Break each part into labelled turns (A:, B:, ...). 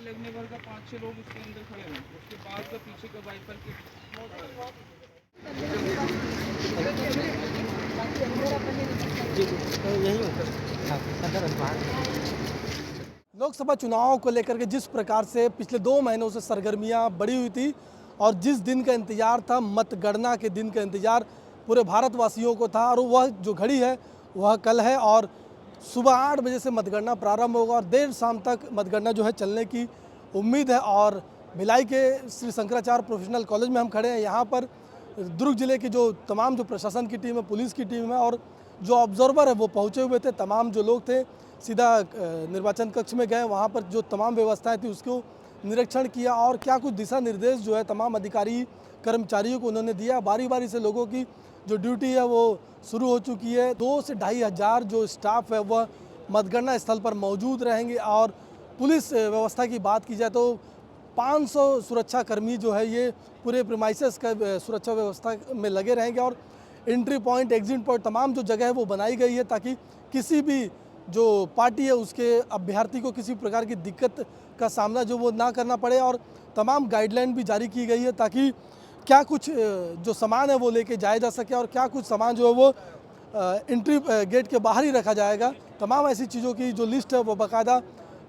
A: लगने भर का 5-6 लोग उसके अंदर खड़े हैं, उसके बाद का पीछे का वाइपर के
B: लोकसभा चुनाव को लेकर के जिस प्रकार से पिछले 2 महीनों से सरगर्मियां बढ़ी हुई थी और जिस दिन का इंतजार था, मतगणना के दिन का इंतजार पूरे भारतवासियों को था, और वह जो घड़ी है वह कल है और सुबह 8 बजे से मतगणना प्रारंभ होगा और देर शाम तक मतगणना जो है चलने की उम्मीद है। और भिलाई के श्री शंकराचार्य प्रोफेशनल कॉलेज में हम खड़े हैं। यहाँ पर दुर्ग जिले की जो तमाम जो प्रशासन की टीम है, पुलिस की टीम है और जो ऑब्जर्वर है वो पहुँचे हुए थे। तमाम जो लोग थे सीधा निर्वाचन कक्ष में गए, वहाँ पर जो तमाम व्यवस्थाएं थी उसको निरीक्षण किया और क्या कुछ दिशा निर्देश जो है तमाम अधिकारी कर्मचारियों को उन्होंने दिया। बारी बारी से लोगों की जो ड्यूटी है वो शुरू हो चुकी है। 2 से 2.5 हज़ार जो स्टाफ है वह मतगणना स्थल पर मौजूद रहेंगे और पुलिस व्यवस्था की बात की जाए तो 500 सुरक्षा कर्मी जो है ये पूरे प्रीमाइसेस का सुरक्षा व्यवस्था में लगे रहेंगे और एंट्री पॉइंट, एग्जिट पॉइंट तमाम जो जगह है वो बनाई गई है ताकि किसी भी जो पार्टी है उसके अभ्यर्थी को किसी प्रकार की दिक्कत का सामना जो वो ना करना पड़े। और तमाम गाइडलाइन भी जारी की गई है ताकि क्या कुछ जो सामान है वो लेके जाया जा सके और क्या कुछ सामान जो है वो एंट्री गेट के बाहर ही रखा जाएगा। तमाम ऐसी चीज़ों की जो लिस्ट है वो बाकायदा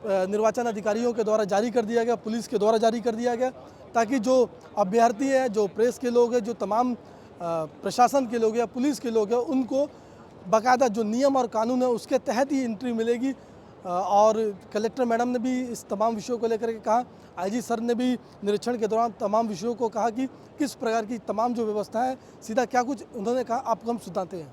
B: निर्वाचन अधिकारियों के द्वारा जारी कर दिया गया, पुलिस के द्वारा जारी कर दिया गया ताकि जो अभ्यर्थी हैं, जो प्रेस के लोग हैं, जो तमाम प्रशासन के लोग हैं, पुलिस के लोग हैं, उनको बाकायदा जो नियम और कानून है उसके तहत ही एंट्री मिलेगी। और कलेक्टर मैडम ने भी इस तमाम विषयों को लेकर के कहा, आईजी सर ने भी निरीक्षण के दौरान तमाम विषयों को कहा कि किस प्रकार की तमाम जो व्यवस्था है, सीधा क्या कुछ उन्होंने कहा आपको हम सुनाते हैं।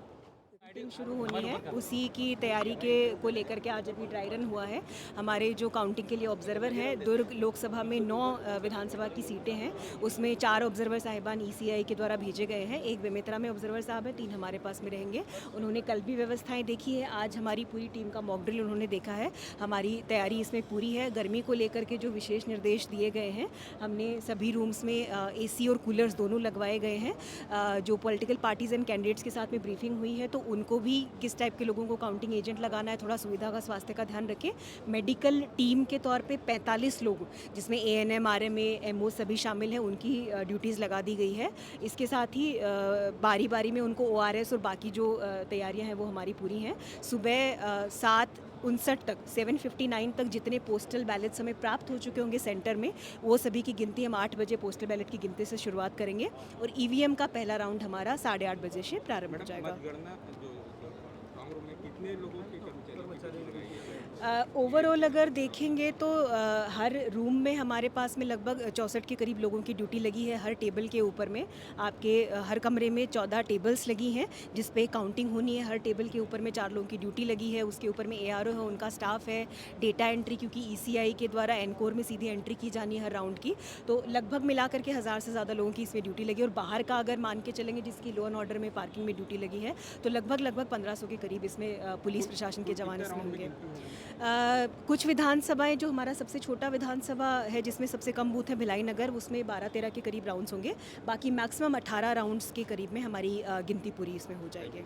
C: मीटिंग शुरू होनी है, उसी की तैयारी के को लेकर के आज अभी ड्राई रन हुआ है। हमारे जो काउंटिंग के लिए ऑब्जर्वर हैं, दुर्ग लोकसभा में 9 विधानसभा की सीटें हैं, उसमें 4 ऑब्जर्वर साहिबान ECI के द्वारा भेजे गए हैं। एक बेमेतरा में ऑब्जर्वर साहब है, 3 हमारे पास में रहेंगे। उन्होंने कल भी व्यवस्थाएं देखी है, आज हमारी पूरी टीम का मॉक ड्रिल उन्होंने देखा है। हमारी तैयारी इसमें पूरी है। गर्मी को लेकर के जो विशेष निर्देश दिए गए हैं, हमने सभी रूम्स में AC और कूलर्स दोनों लगवाए गए हैं। जो पॉलिटिकल पार्टीज़ एंड कैंडिडेट्स के साथ में ब्रीफिंग हुई है तो उनको भी किस टाइप के लोगों को काउंटिंग एजेंट लगाना है, थोड़ा सुविधा का, स्वास्थ्य का ध्यान रखें। मेडिकल टीम के तौर पे 45 लोग जिसमें ANM, RMA, MO सभी शामिल हैं, उनकी ड्यूटीज़ लगा दी गई है। इसके साथ ही बारी बारी में उनको ORS और बाकी जो तैयारियां हैं वो हमारी पूरी हैं। सुबह 7:59 तक 7:59 तक जितने पोस्टल बैलेट्स हमें प्राप्त हो चुके होंगे सेंटर में, वो सभी की गिनती हम 8 बजे पोस्टल बैलेट की गिनती से शुरुआत करेंगे और EVM का पहला राउंड हमारा 8:30 बजे से प्रारंभ हो जाएगा।
A: कितने लोगों के कर्मचारी
C: ओवरऑल अगर देखेंगे तो हर रूम में हमारे पास में लगभग 64 के करीब लोगों की ड्यूटी लगी है। हर टेबल के ऊपर में आपके हर कमरे में 14 टेबल्स लगी हैं जिस पे काउंटिंग होनी है। हर टेबल के ऊपर में 4 लोगों की ड्यूटी लगी है। उसके ऊपर में ARO है, उनका स्टाफ है, डेटा एंट्री क्योंकि ECI के द्वारा एनकोर में सीधी एंट्री की जानी है हर राउंड की, तो लगभग मिला करके 1000 से ज़्यादा लोगों की इसमें ड्यूटी लगी। और बाहर का अगर मान के चलेंगे जिसकी लॉ एंड ऑर्डर में पार्किंग में ड्यूटी लगी है तो लगभग 1500 के करीब इसमें पुलिस प्रशासन के जवान इसमें होंगे। कुछ विधानसभाएं, जो हमारा सबसे छोटा विधानसभा है जिसमें सबसे कम बूथ है भिलाई नगर, उसमें 12-13 के करीब राउंड्स होंगे। बाकी मैक्सिमम 18 राउंड्स के करीब में हमारी गिनती पूरी इसमें हो जाएगी।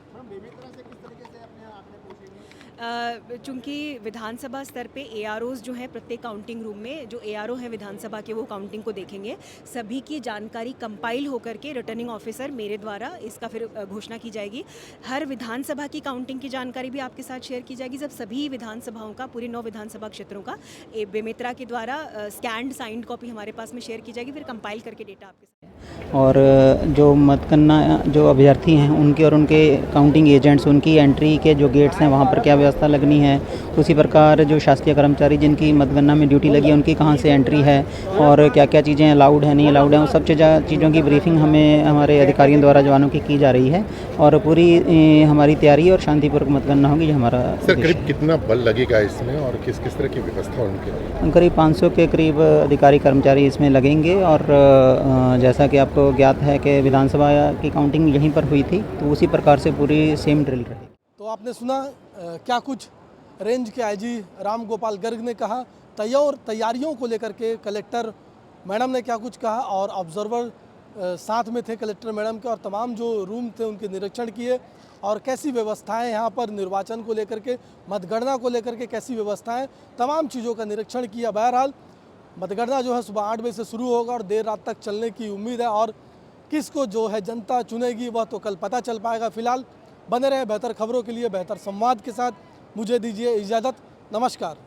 C: चूँकि विधानसभा स्तर पे AROs जो हैं प्रत्येक काउंटिंग रूम में, जो ARO हैं विधानसभा के, वो काउंटिंग को देखेंगे। सभी की जानकारी कंपाइल होकर के रिटर्निंग ऑफिसर मेरे द्वारा इसका फिर घोषणा की जाएगी। हर विधानसभा की काउंटिंग की जानकारी भी आपके साथ शेयर की जाएगी। जब सभी विधानसभाओं का, पूरे 9 विधानसभा क्षेत्रों का बेमेतरा के द्वारा स्कैंड साइंड कॉपी हमारे पास में शेयर की जाएगी, फिर कंपाइल करके डेटा आपके साथ।
D: और जो मतगणना जो अभ्यर्थी हैं उनके और उनके काउंटिंग एजेंट्स, उनकी एंट्री के जो गेट्स हैं वहाँ पर क्या व्यवस्था लगनी है, उसी प्रकार जो शासकीय कर्मचारी जिनकी मतगणना में ड्यूटी लगी है उनकी कहाँ से एंट्री है और क्या क्या चीज़ें अलाउड है, नहीं अलाउड है, उन सब चीज़ों की ब्रीफिंग हमें हमारे अधिकारियों द्वारा जवानों की जा रही है और पूरी हमारी तैयारी और शांतिपूर्वक मतगणना होगी। जो हमारा
E: सर करीब कितना बल लगेगा इसमें और किस किस तरह की व्यवस्था उनके?
D: करीब 500 के करीब अधिकारी कर्मचारी इसमें लगेंगे और जैसा कि आपको ज्ञात है कि विधानसभा की काउंटिंग यहीं पर हुई थी, तो उसी प्रकार से पूरी सेम ड्रिल रही।
B: तो आपने सुना क्या कुछ रेंज के आईजी राम गोपाल गर्ग ने कहा। तैयारियों को लेकर के कलेक्टर मैडम ने क्या कुछ कहा और ऑब्जर्वर साथ में थे कलेक्टर मैडम के, और तमाम जो रूम थे उनके निरीक्षण किए और कैसी व्यवस्थाएं यहाँ पर निर्वाचन को लेकर के, मतगणना को लेकर के कैसी व्यवस्थाएं, तमाम चीज़ों का निरीक्षण किया। बहरहाल मतगणना जो है सुबह 8 बजे से शुरू होगा और देर रात तक चलने की उम्मीद है, और किसको जो है जनता चुनेगी वह तो कल पता चल पाएगा। फिलहाल बने रहे बेहतर खबरों के लिए बेहतर संवाद के साथ। मुझे दीजिए इजाज़त। नमस्कार।